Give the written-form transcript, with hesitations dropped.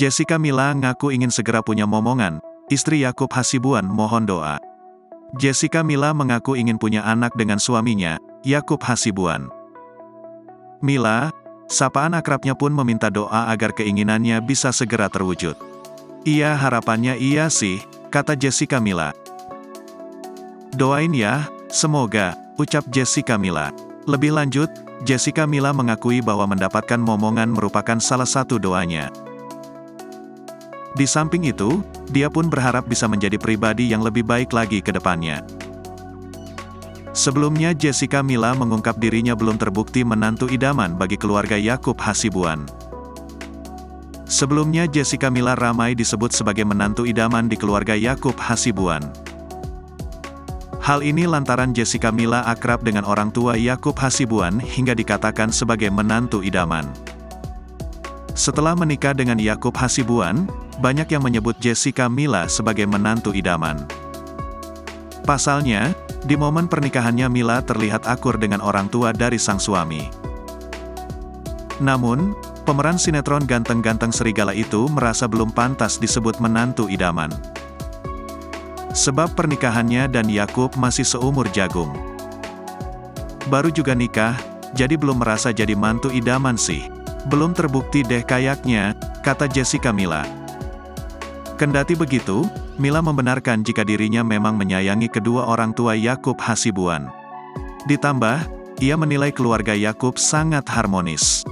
Jessica Mila ngaku ingin segera punya momongan, istri Yakub Hasibuan mohon doa. Jessica Mila mengaku ingin punya anak dengan suaminya, Yakub Hasibuan. Mila, sapaan akrabnya pun meminta doa agar keinginannya bisa segera terwujud. Iya, harapannya iya sih, kata Jessica Mila. Doain ya, semoga, ucap Jessica Mila. Lebih lanjut, Jessica Mila mengakui bahwa mendapatkan momongan merupakan salah satu doanya. Di samping itu, dia pun berharap bisa menjadi pribadi yang lebih baik lagi ke depannya. Sebelumnya Jessica Mila mengungkap dirinya belum terbukti menantu idaman bagi keluarga Yakub Hasibuan. Sebelumnya Jessica Mila ramai disebut sebagai menantu idaman di keluarga Yakub Hasibuan. Hal ini lantaran Jessica Mila akrab dengan orang tua Yakub Hasibuan hingga dikatakan sebagai menantu idaman. Setelah menikah dengan Yakub Hasibuan, banyak yang menyebut Jessica Mila sebagai menantu idaman. Pasalnya, di momen pernikahannya Mila terlihat akur dengan orang tua dari sang suami. Namun, pemeran sinetron ganteng-ganteng serigala itu merasa belum pantas disebut menantu idaman. Sebab pernikahannya dan Yakub masih seumur jagung. Baru juga nikah, jadi belum merasa jadi mantu idaman sih. Belum terbukti deh kayaknya, kata Jessica Mila. Kendati begitu, Mila membenarkan jika dirinya memang menyayangi kedua orang tua Yakub Hasibuan. Ditambah, ia menilai keluarga Yakub sangat harmonis.